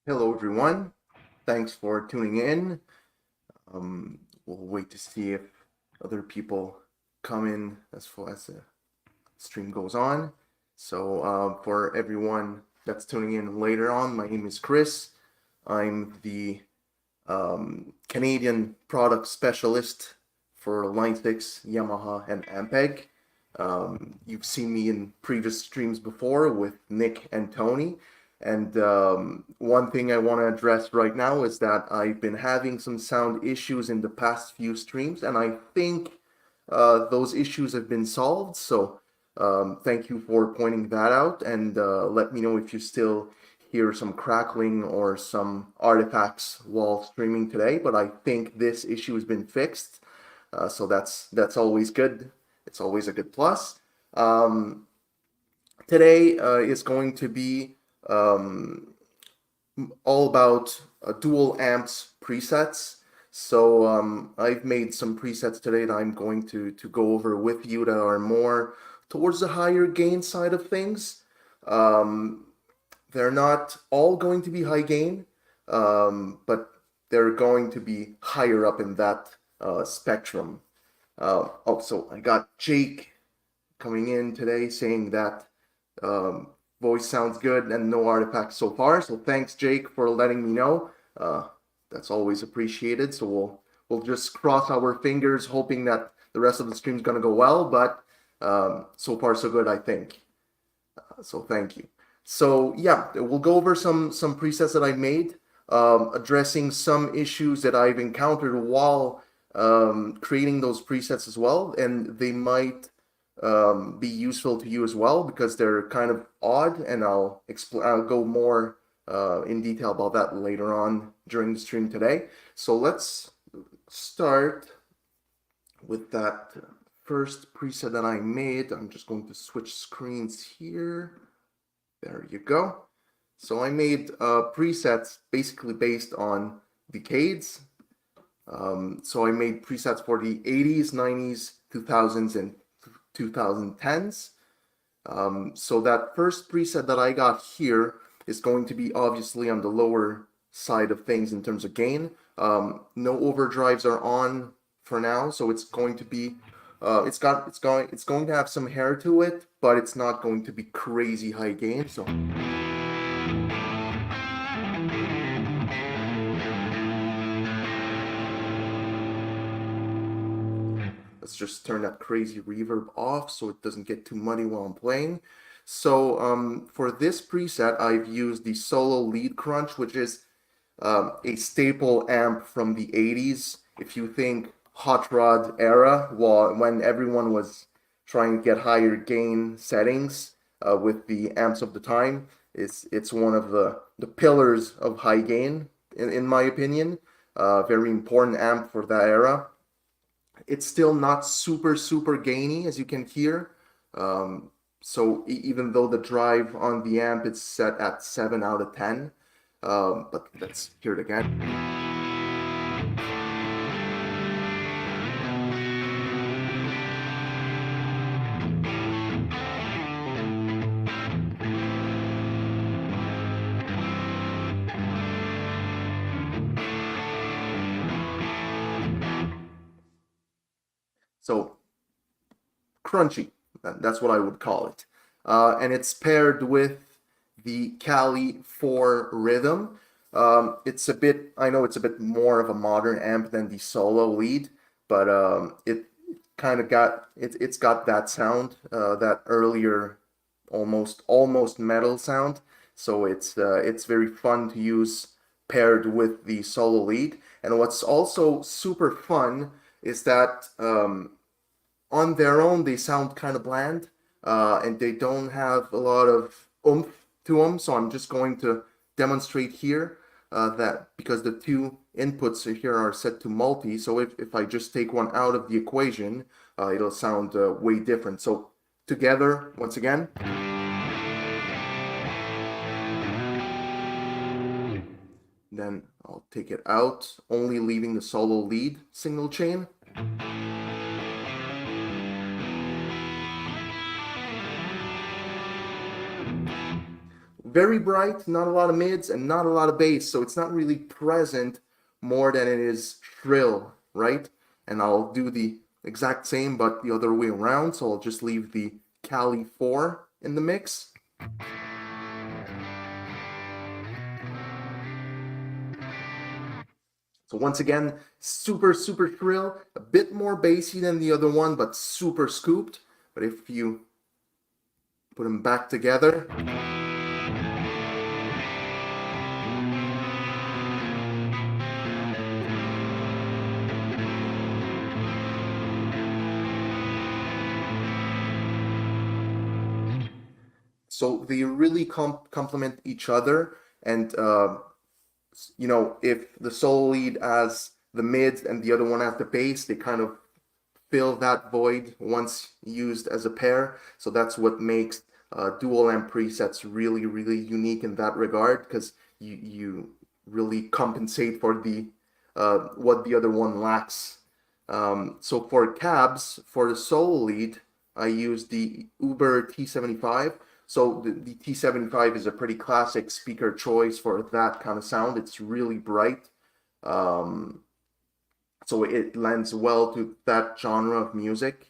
Hello, everyone. Thanks for tuning in. We'll wait to see if other people come in as far as the stream goes on. So, for everyone that's tuning in later on, my name is Chris. I'm the Canadian product specialist for Line 6, Yamaha, and Ampeg. You've seen me in previous streams before with Nick and Tony. And one thing I want to address right now is that I've been having some sound issues in the past few streams, and I think those issues have been solved. So thank you for pointing that out, and let me know if you still hear some crackling or some artifacts while streaming today. But I think this issue has been fixed, so that's always good. It's always a good plus. Um, Today is going to be um, all about dual amps presets. So I've made some presets today that I'm going to go over with you that are more towards the higher gain side of things. Um, they're not all going to be high gain, but they're going to be higher up in that spectrum. So I got Jake coming in today saying that um, voice sounds good and no artifacts so far. So thanks, Jake, for letting me know. That's always appreciated. So we'll just cross our fingers, hoping that the rest of the stream's gonna go well. But so far so good, I think. So thank you. So yeah, we'll go over some presets that I made, addressing some issues that I've encountered while creating those presets as well, and they might be useful to you as well because they're kind of odd, and I'll go more in detail about that later on during the stream today. So let's start with that first preset that I made. I'm just going to switch screens here. There you go. So I made presets basically based on decades. So I made presets for the 80s, 90s, 2000s, and 2010s. So that first preset that I got here is going to be obviously on the lower side of things in terms of gain. No overdrives are on for now, so it's going to be it's going to have some hair to it, but it's not going to be crazy high gain. So let's just turn that crazy reverb off so it doesn't get too muddy while I'm playing. So for this preset, I've used the Solo Lead Crunch, which is a staple amp from the 80s. If you think Hot Rod era, when everyone was trying to get higher gain settings with the amps of the time, it's one of the pillars of high gain, in my opinion. Very important amp for that era. It's still not super gainy, as you can hear. So even though the drive on the amp is set at 7 out of 10, but let's hear it again. So crunchy, that's what I would call it. And it's paired with the Cali 4 Rhythm. I know it's a bit more of a modern amp than the Solo Lead, but it kind of it's got that sound, that earlier almost metal sound. So it's very fun to use paired with the Solo Lead. And what's also super fun is that on their own they sound kind of bland, and they don't have a lot of oomph to them. So I'm just going to demonstrate here that because the two inputs here are set to multi, so if I just take one out of the equation, it'll sound way different. So together, once again. Then I'll take it out, only leaving the solo lead signal chain. very bright, not a lot of mids, and not a lot of bass, so it's not really present more than it is shrill, right? And I'll do the exact same, but the other way around, so I'll just leave the Cali 4 in the mix. So once again, super, super shrill, a bit more bassy than the other one, but super scooped. But if you put them back together, so they really complement each other. And you know, if the solo lead has the mids and the other one has the bass, they kind of fill that void once used as a pair. So that's what makes dual amp presets really, really unique in that regard, because you really compensate for the what the other one lacks. So for cabs, for the solo lead, I use the Uber T75. So the T75 is a pretty classic speaker choice for that kind of sound. It's really bright. So it lends well to that genre of music.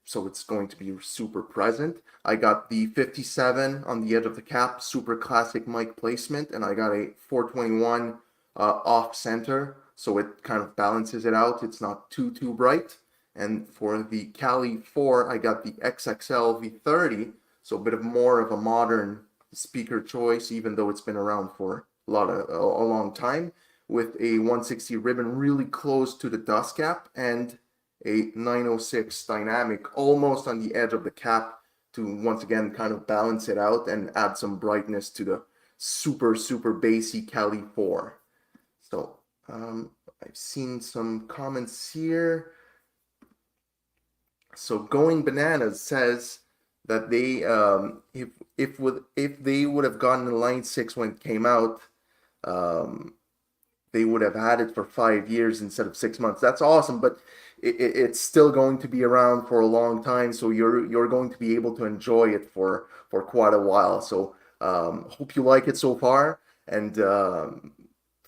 So it's going to be super present. I got the 57 on the edge of the cap, super classic mic placement, and I got a 421 off center, so it kind of balances it out. It's not too bright. And for the Cali 4, I got the XXL V30, so a bit of more of a modern speaker choice, even though it's been around for a long time, with a 160 ribbon really close to the dust cap and a 906 dynamic almost on the edge of the cap to once again kind of balance it out and add some brightness to the super bassy Cali 4. So I've seen some comments here. So Going Bananas says that they if they would have gotten the Line 6 when it came out, they would have had it for 5 years instead of 6 months. That's awesome, but it's still going to be around for a long time, so you're going to be able to enjoy it for quite a while. So hope you like it so far, and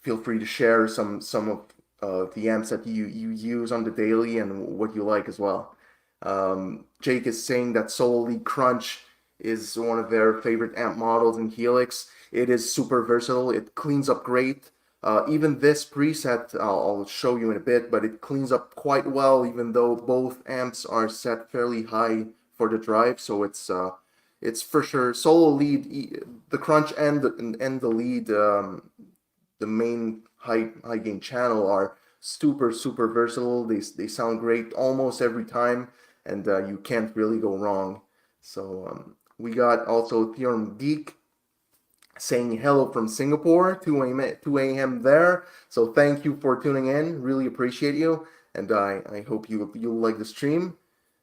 feel free to share some of the amps that you use on the daily and what you like as well. Jake is saying that Solo Lead Crunch is one of their favorite amp models in Helix. It is super versatile. It cleans up great. Even this preset, I'll show you in a bit, but it cleans up quite well, even though both amps are set fairly high for the drive. So it's for sure Solo Lead, the Crunch and the lead, the main high gain channel are super versatile. They sound great almost every time, and you can't really go wrong. So we got also Theorem Geek saying hello from Singapore, 2 a.m. there. So thank you for tuning in. Really appreciate you, and I hope you'll like the stream.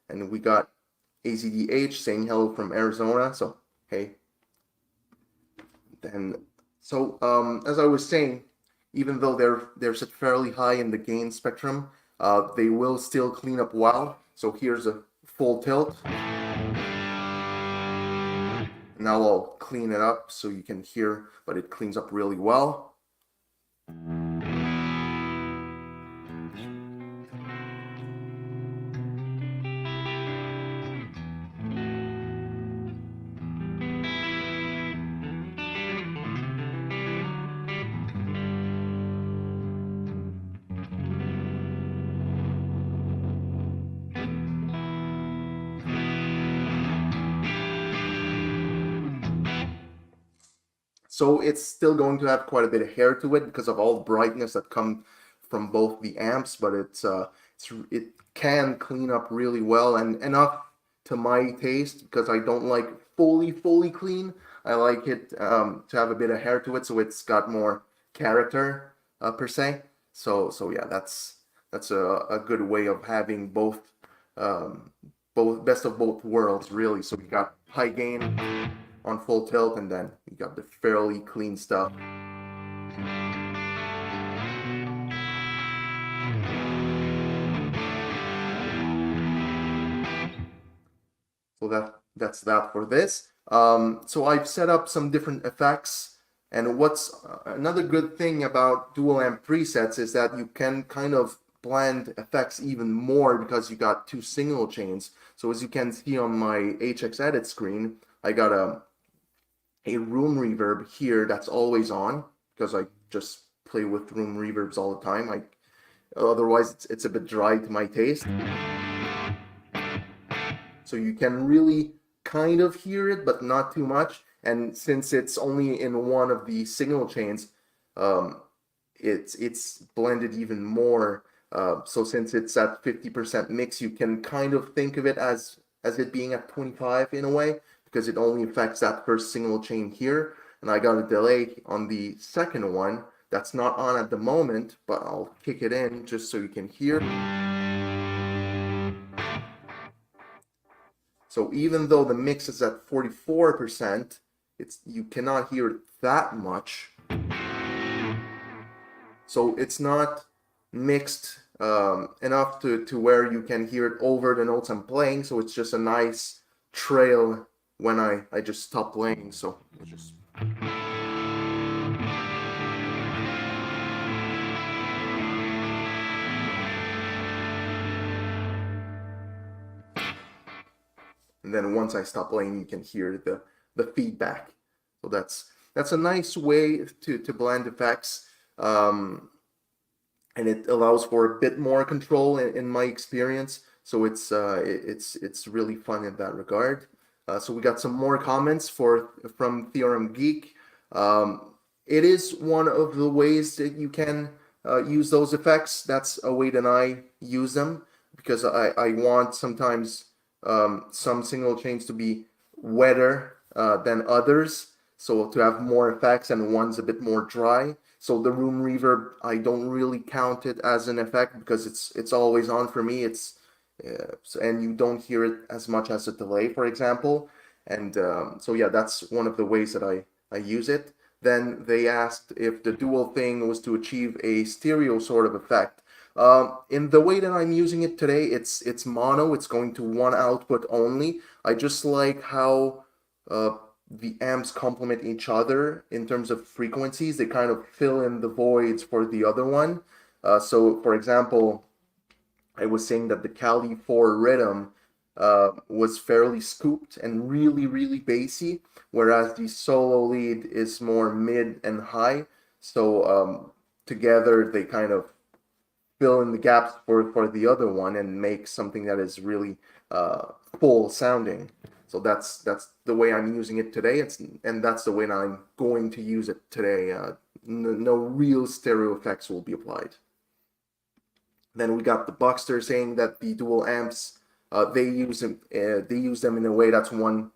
And we got AZDH saying hello from Arizona. So hey. Then so as I was saying, even though they're set fairly high in the gain spectrum, they will still clean up well. So here's a full tilt. Now I'll clean it up so you can hear, but it cleans up really well. So it's still going to have quite a bit of hair to it because of all the brightness that comes from both the amps, but it can clean up really well and enough to my taste, because I don't like fully clean. I like it to have a bit of hair to it, so it's got more character per se. So yeah, that's a good way of having both best of both worlds, really. So we got high gain on full tilt, and then you got the fairly clean stuff. So that's that for this. So I've set up some different effects, and what's another good thing about dual amp presets is that you can kind of blend effects even more because you got two single chains. So as you can see on my HX Edit screen, I got a room reverb here that's always on because I just play with room reverbs all the time. Otherwise it's a bit dry to my taste. So you can really kind of hear it, but not too much. And since it's only in one of the signal chains, um, it's blended even more. So since it's at 50% mix, you can kind of think of it as it being at 25 in a way, because it only affects that first single chain here. And I got a delay on the second one that's not on at the moment, but I'll kick it in just so you can hear. So even though the mix is at 44%, you cannot hear it that much. So it's not mixed enough to where you can hear it over the notes I'm playing. So it's just a nice trail when I just stop playing. So it's just. And then once I stop playing, you can hear the feedback. So that's a nice way to blend effects. And it allows for a bit more control in my experience. So it's really fun in that regard. So we got some more comments from Theorem Geek. It is one of the ways that you can use those effects. That's a way that I use them because I want sometimes some single chains to be wetter than others. So to have more effects and one's a bit more dry. So the room reverb, I don't really count it as an effect because it's always on for me. And you don't hear it as much as a delay, for example. And so yeah, that's one of the ways that I use it. Then they asked if the dual thing was to achieve a stereo sort of effect. In the way that I'm using it today, it's mono. It's going to one output only. I just like how the amps complement each other in terms of frequencies. They kind of fill in the voids for the other one. So, for example, I was saying that the Cali 4 rhythm was fairly scooped and really, really bassy, whereas the solo lead is more mid and high. So together they kind of fill in the gaps for the other one and make something that is really full sounding. So that's the way I'm using it today. And that's the way I'm going to use it today. No real stereo effects will be applied. Then we got the Buckster saying that the dual amps they use them in a way that one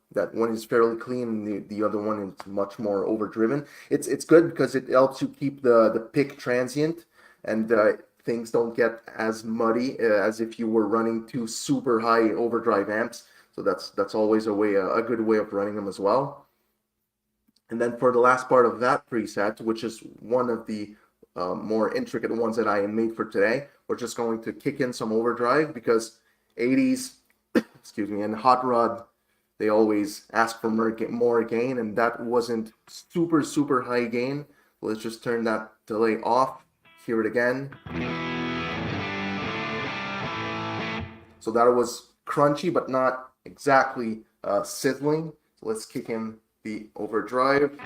is fairly clean and the other one is much more overdriven. It's good because it helps you keep the pick transient and things don't get as muddy as if you were running two super high overdrive amps. So that's always a good way of running them as well. And then for the last part of that preset, which is one of the more intricate ones that I made for today, we're just going to kick in some overdrive because 80s, excuse me, and Hot Rod, they always ask for more gain, and that wasn't super high gain. Let's just turn that delay off. Hear it again. So that was crunchy, but not exactly sizzling. So let's kick in the overdrive.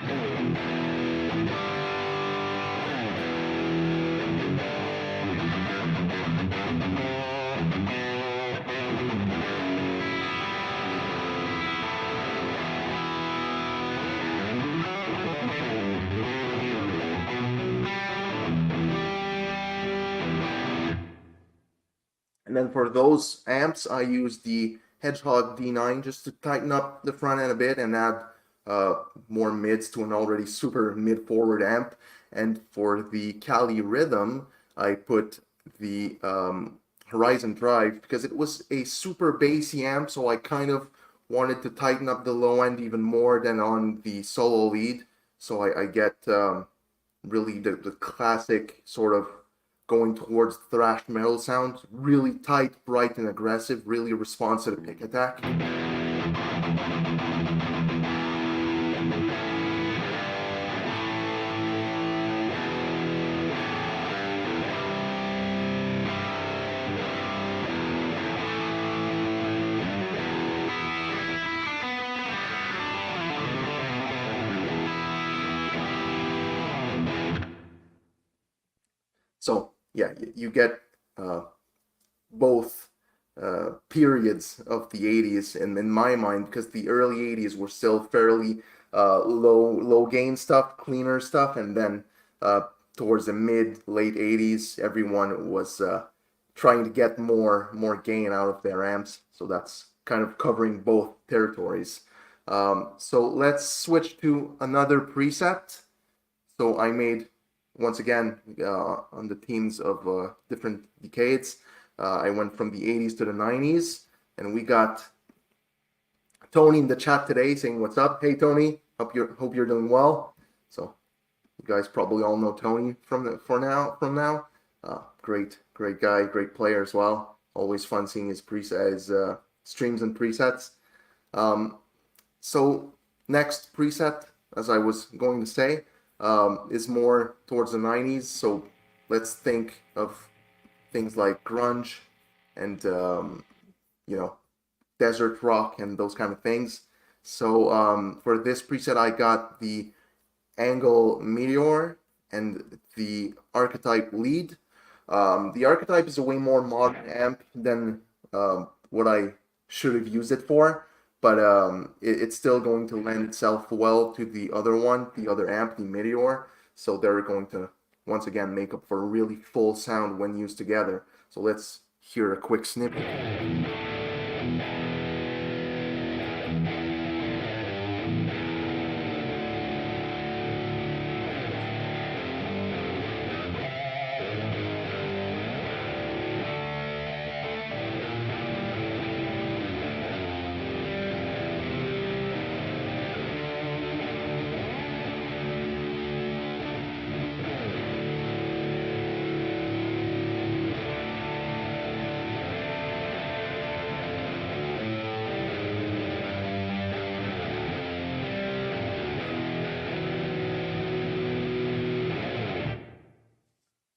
And then for those amps, I use the Hedgehog D9 just to tighten up the front end a bit and add more mids to an already super mid-forward amp. And for the Cali Rhythm, I put the Horizon Drive because it was a super bassy amp, so I kind of wanted to tighten up the low end even more than on the solo lead. So I get really the classic sort of going towards thrash metal sound, really tight, bright, and aggressive, really responsive pick attack. So yeah, you get both periods of the 80s, and in my mind, because the early 80s were still fairly low gain stuff, cleaner stuff, and then uh, towards the mid late 80s, everyone was trying to get more gain out of their amps. So that's kind of covering both territories. So let's switch to another preset. So I made, once again, on the themes of different decades. I went from the 80s to the 90s, and we got Tony in the chat today saying, "What's up? Hey, Tony, hope you're doing well." So you guys probably all know Tony from now. Great guy, great player as well. Always fun seeing his streams and presets. Um, so next preset, as I was going to say, is more towards the 90s. So let's think of things like grunge and you know, desert rock and those kind of things. So for this preset, I got the Angle Meteor and the Archetype Lead. The Archetype is a way more modern amp than what I should have used it for, but it's still going to lend itself well to the other one, the other amp, the Meteor. So they're going to once again make up for a really full sound when used together. So let's hear a quick snippet.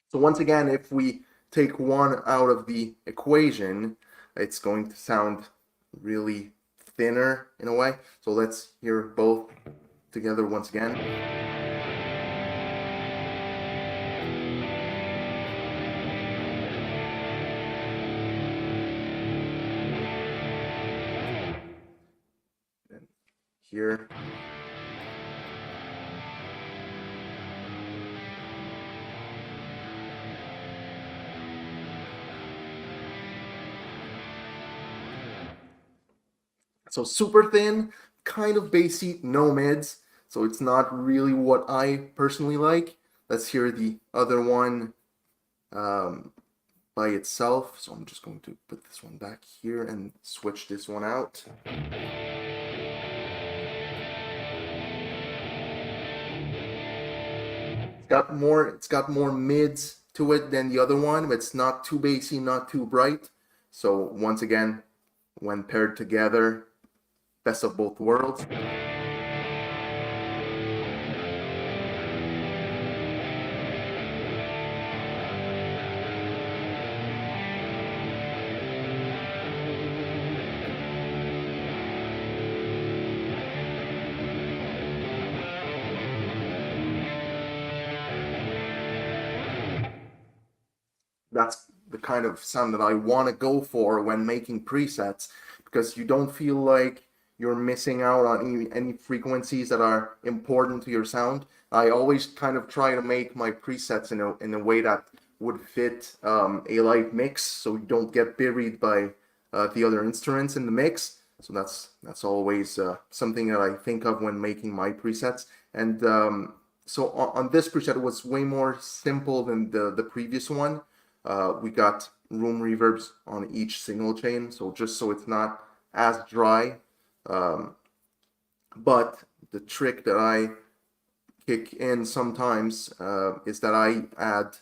So once again, if we take one out of the equation, it's going to sound really thinner in a way. So let's hear both together once again. And here. So super thin, kind of bassy, no mids. So it's not really what I personally like. Let's hear the other one by itself. So I'm just going to put this one back here and switch this one out. It's got more mids to it than the other one, but it's not too bassy, not too bright. So once again, when paired together, best of both worlds. That's the kind of sound that I want to go for when making presets, because you don't feel like you're missing out on any frequencies that are important to your sound. I always kind of try to make my presets in a way that would fit a live mix, so you don't get buried by the other instruments in the mix. So that's always something that I think of when making my presets. And so on this preset, it was way more simple than the previous one. We got room reverbs on each single chain, so just so it's not as dry. But the trick that I kick in sometimes is that I add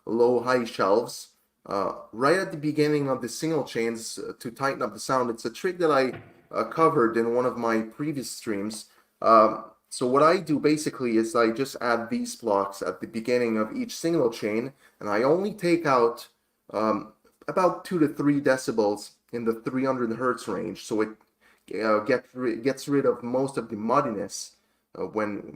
low-high shelves right at the beginning of the single chains to tighten up the sound. It's a trick that I covered in one of my previous streams. So what I do basically is I just add these blocks at the beginning of each single chain, and I only take out about 2 to 3 decibels in the 300 hertz range, so it gets rid of most of the muddiness when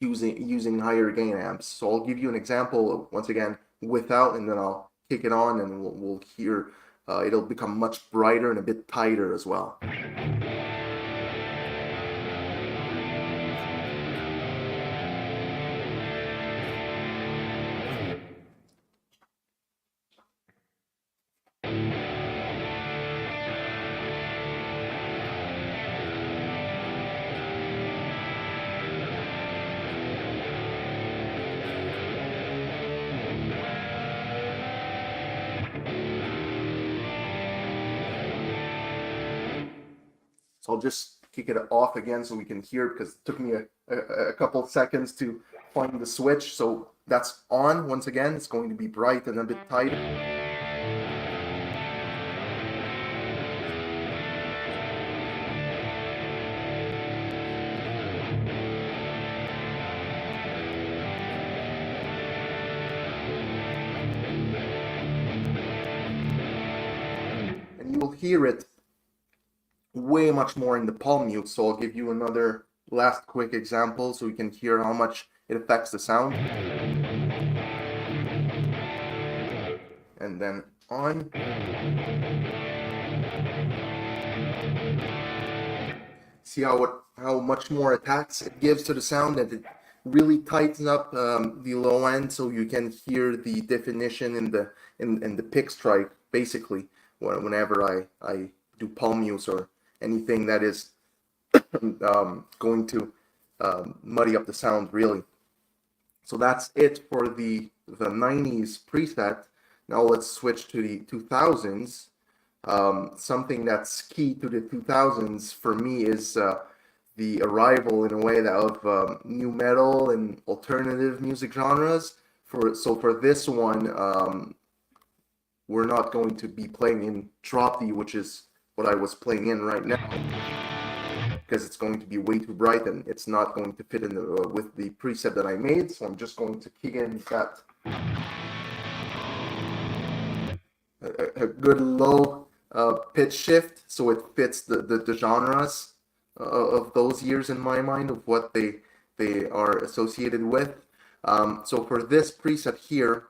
using higher gain amps. So I'll give you an example once again without, and then I'll kick it on, and we'll hear it'll become much brighter and a bit tighter as well. So I'll just kick it off again so we can hear it, because it took me a couple seconds to find the switch. So that's on once again. It's going to be bright and a bit tighter. And you will hear it way much more in the palm mute. So I'll give you another last quick example so you can hear how much it affects the sound. And then on. See how much more attacks it gives to the sound, and it really tightens up the low end, so you can hear the definition in the pick strike basically whenever I do palm mutes or anything that is going to muddy up the sound really. So that's it for the 90s preset. Now let's switch to the 2000s. Something that's key to the 2000s for me is the arrival in a way of new metal and alternative music genres. So for this one, we're not going to be playing in drop D, which is what I was playing in right now, because it's going to be way too bright and it's not going to fit in with the preset that I made. So I'm just going to kick in that a good low pitch shift, so it fits the genres of those years in my mind of what they are associated with. So for this preset here,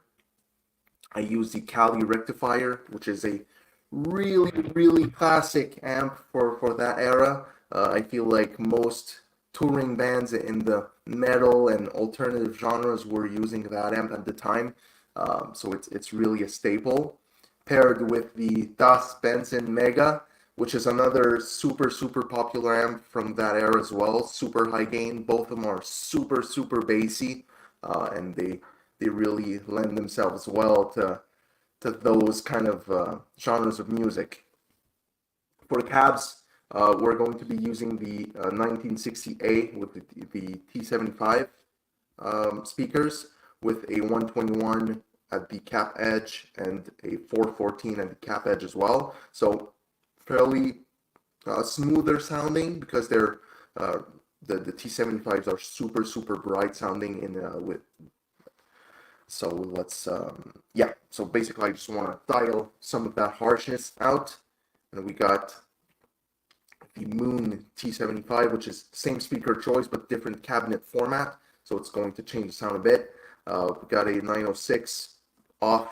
I use the Cali rectifier, which is a really classic amp for that era. I feel like most touring bands in the metal and alternative genres were using that amp at the time. So it's really a staple. Paired with the Das Benson Mega, which is another super popular amp from that era as well. Super high gain. Both of them are super bassy, and they really lend themselves well to those kind of genres of music. For cabs, we're going to be using the 1960A with the T75 speakers, with a 121 at the cap edge and a 414 at the cap edge as well. So fairly smoother sounding, because they're the T75s are super bright sounding with. So let's yeah. So basically, I just want to dial some of that harshness out, and we got the Moon T75, which is same speaker choice but different cabinet format. So it's going to change the sound a bit. We got a 906 off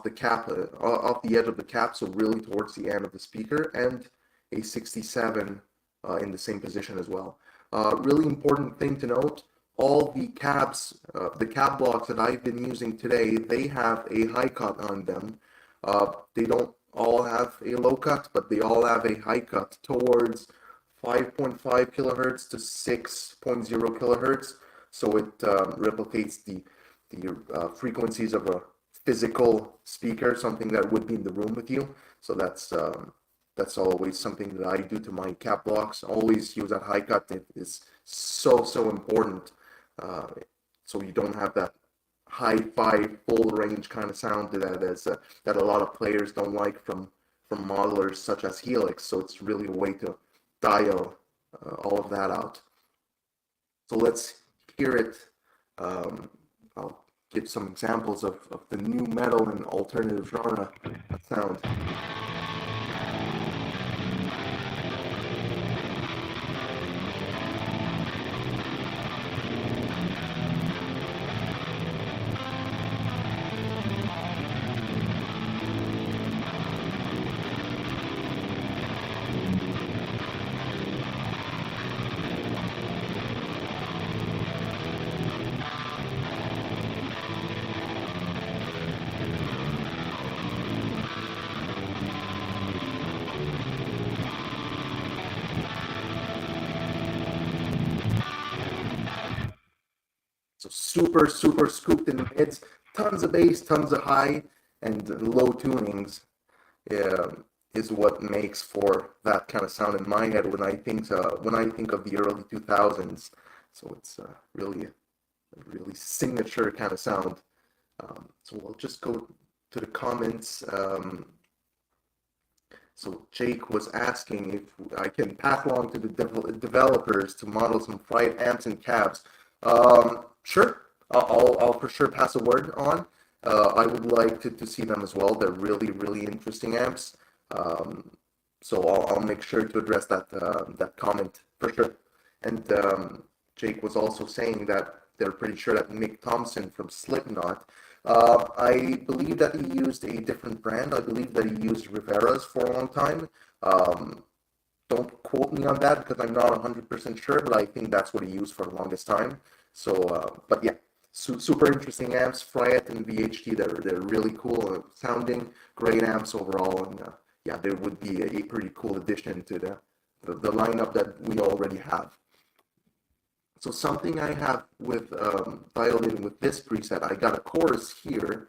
the cap, off the edge of the cap, so really towards the end of the speaker, and a 67 in the same position as well. Really important thing to note: all the cabs, the cab blocks that I've been using today, they have a high cut on them. They don't all have a low cut, but they all have a high cut towards 5.5 kilohertz to 6.0 kilohertz. So it replicates the frequencies of a physical speaker, something that would be in the room with you. So that's always something that I do to my cap blocks. Always use that high cut. It is so important. So you don't have that hi-fi full range kind of sound that a lot of players don't like from from modelers such as Helix. So it's really a way to dial all of that out. So let's hear it. I'll give some examples of the new metal and alternative genre sound. So super scooped in the mids, tons of bass, tons of high, and low tunings is what makes for that kind of sound in my head when I think of the early 2000s. So it's really a really signature kind of sound. So we'll just go to the comments. So Jake was asking if I can pass along to the developers to model some fried amps and cabs. Sure, I'll for sure pass a word on. I would like to see them as well. They're really interesting amps. So I'll make sure to address that comment for sure. And Jake was also saying that they're pretty sure that Mick Thompson from Slipknot. I believe that he used a different brand. I believe that he used Rivera's for a long time. Don't quote me on that because I'm not 100% sure, but I think that's what he used for the longest time. So, but yeah, super interesting amps, Fryette and VHT. They're really cool sounding, great amps overall, and yeah, they would be a pretty cool addition to the lineup that we already have. So something I have with dialed in with this preset, I got a chorus here,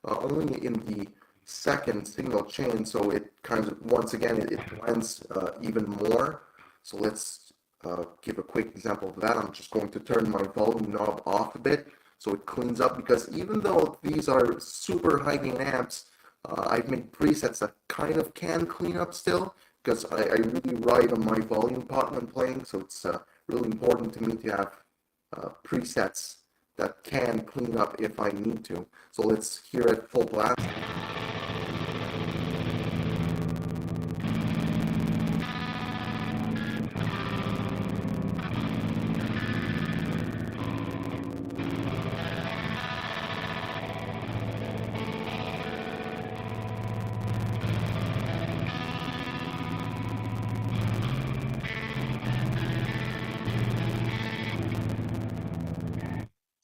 only in the second signal chain, so it kind of, once again, it blends even more. So let's give a quick example of that. I'm just going to turn my volume knob off a bit so it cleans up, because even though these are super high gain amps, I've made presets that kind of can clean up still, because I really ride on my volume pot when playing, so it's really important to me to have presets that can clean up if I need to. So let's hear it full blast.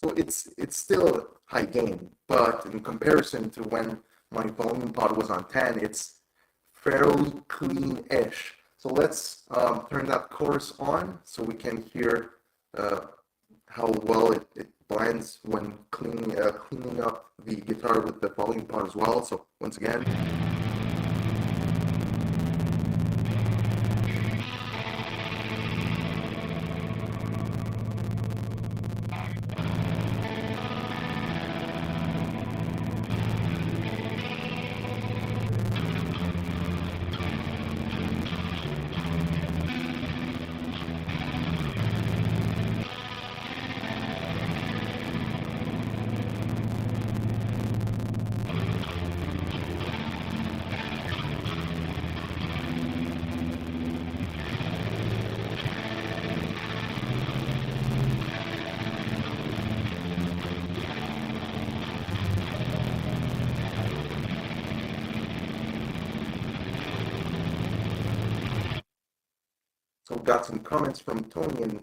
So it's still high gain, but in comparison to when my volume pot was on 10, it's fairly clean-ish. So let's turn that chorus on so we can hear how well it blends when cleaning up the guitar with the volume pot as well. So once again. So got some comments from Tony and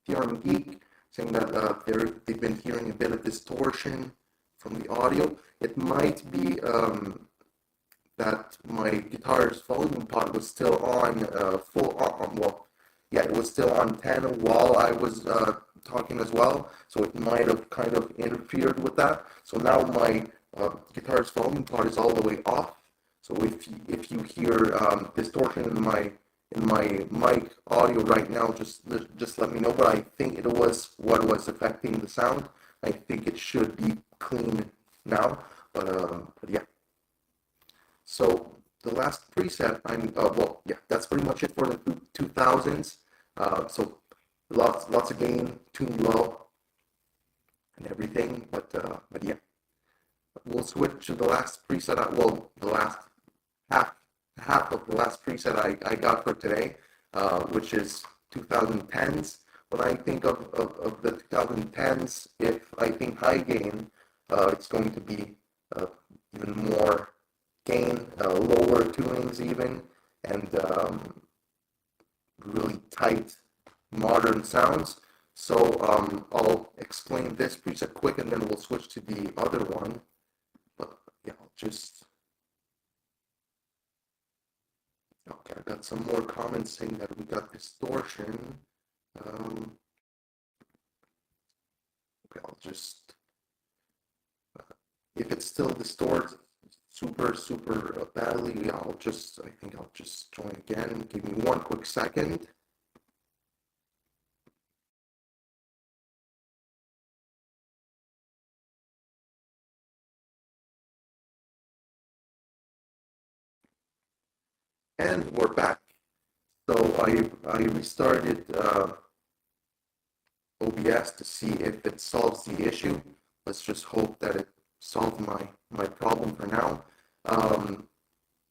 Theorem Geek saying that they've been hearing a bit of distortion from the audio. It might be that my guitar's volume pot was still on it was still on 10 while I was talking as well, so it might have kind of interfered with that. So now my guitar's volume pot is all the way off. So if you hear distortion in my mic audio right now, just let me know. But I think it was what was affecting the sound. I think it should be clean now. But yeah. So the last preset, well, yeah, that's pretty much it for the 2000s. So lots of gain, tuned low, and everything. But yeah, we'll switch to the last preset. The last half half of the last preset I got for today, which is 2010s. When I think of the 2010s, if I think high gain, it's going to be even more gain, lower tunings even, and really tight modern sounds. So I'll explain this preset quick and then we'll switch to the other one. But yeah, I'll just okay, I got some more comments saying that we got distortion. Um, okay, I'll just, if it still distorts super badly, I think I'll just join again. Give me one quick second. And we're back. So I restarted OBS to see if it solves the issue. Let's just hope that it solved my problem for now.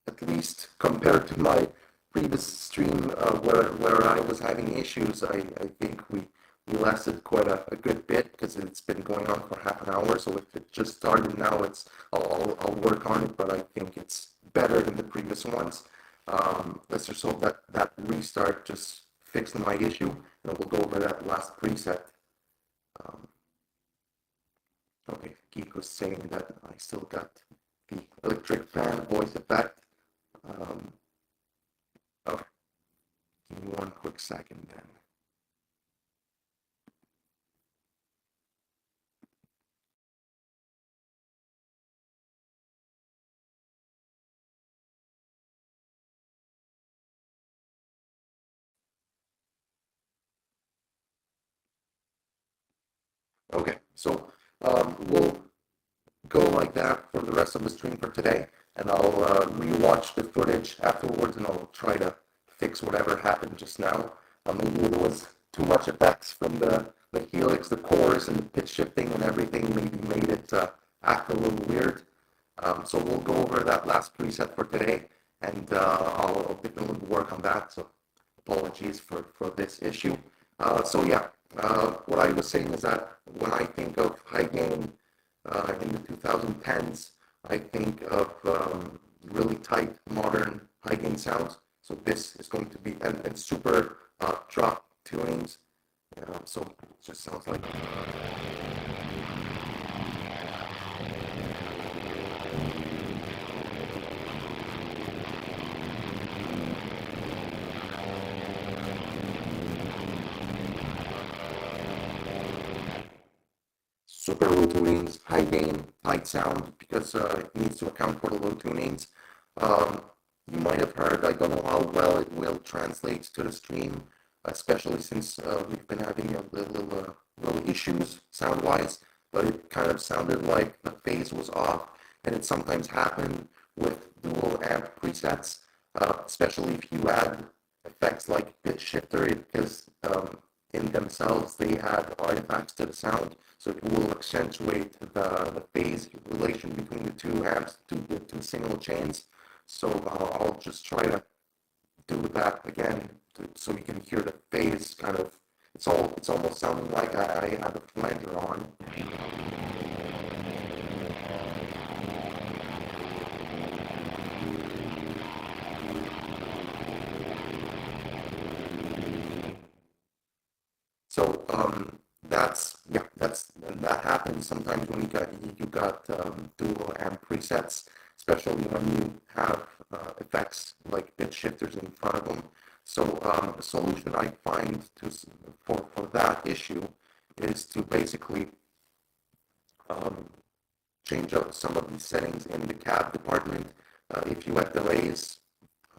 At least compared to my previous stream where I was having issues, I think we lasted quite a good bit because it's been going on for half an hour. So if it just started now, I'll work on it, but I think it's better than the previous ones. Let's just hope that restart just fixed my issue, and we'll go over that last preset. Um, okay, Geek was saying that I still got the electric fan voice effect. Um, okay, give me one quick second then. Okay, so we'll go like that for the rest of the stream for today, and I'll rewatch the footage afterwards, and I'll try to fix whatever happened just now. Maybe there was too much effects from the helix, the chorus, and the pitch shifting and everything. Maybe made it act a little weird. So we'll go over that last preset for today, and I'll definitely work on that. So apologies for this issue. So yeah, what I was saying is that when I think of high gain in the 2010s, I think of really tight, modern high gain sounds. So this is going to be, and super drop tunings. So it just sounds like. Super low tunings, high gain, tight sound, because it needs to account for the low tunings. Um, you might have heard, I don't know how well it will translate to the stream, especially since we've been having little issues sound-wise, but it kind of sounded like the phase was off, and it sometimes happened with dual amp presets, especially if you add effects like pitch shifter, because in themselves they add artifacts to the sound, so it will accentuate the phase relation between the two amps, the two signal chains. So I'll just try to do that again so we can hear the phase kind of. It's almost sounding like I have a flanger on. So that happens sometimes when you got dual amp presets, especially when you have effects like pitch shifters in front of them. So the solution I find for that issue is to basically um, change out some of these settings in the cab department. If you add delays,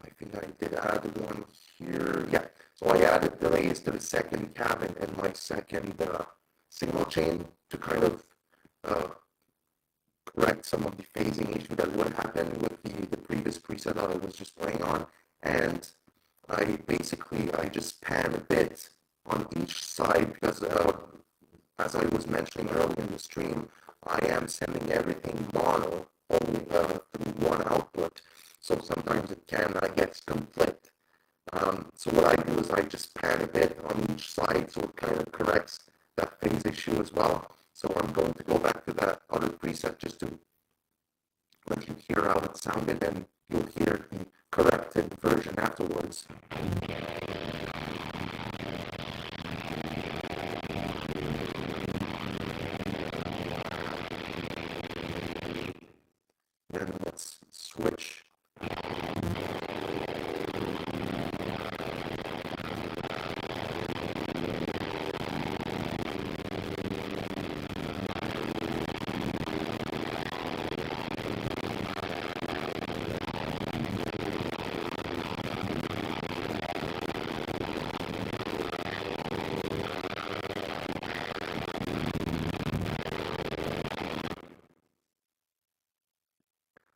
I think I did add one here. Yeah, so I added delays to the second cabin and my second signal chain to kind of uh, correct some of the phasing issue that would happen with the previous preset that I was just playing on. And I just pan a bit on each side because as I was mentioning earlier in the stream, I am sending everything mono only through one output. So sometimes it can get conflict. So what I do is I just pan a bit on each side so it kind of corrects that phase issue as well. So I'm going to go back to that other preset just to let you hear how it sounded, and you'll hear the corrected version afterwards. Then let's switch.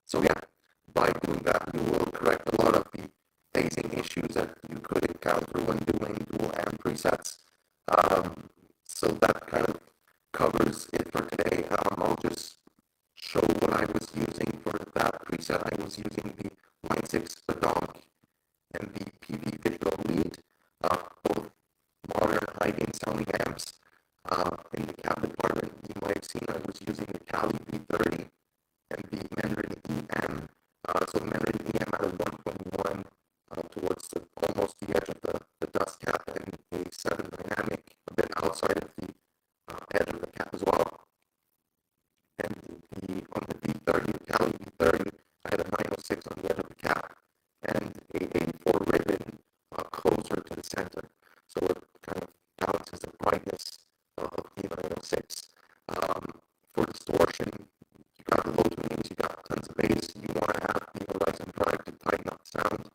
So yeah, by doing that, you will correct a lot of the phasing issues that you could encounter when doing dual amp presets. So that kind of covers it for today. I'll just show what I was using for that preset. I was using the Line 6 Badonk and the PV Digital Lead, both modern high-gain sounding amps. In the cab department, you might have seen I was using the Cali V30 and the Mandarin EM. So the Mandarin EM at a 121 towards almost the edge of the dust cap, and a 7 dynamic a bit outside of the edge of the cap as well. And on the V30, the Cali V30, I had a 906 on the edge of the cap and a 84 ribbon closer to the center. So it kind of balances the brightness of the 906. For distortion, you got low tunings, you got tons of bass, you want to have rise and drive to tighten up the sound.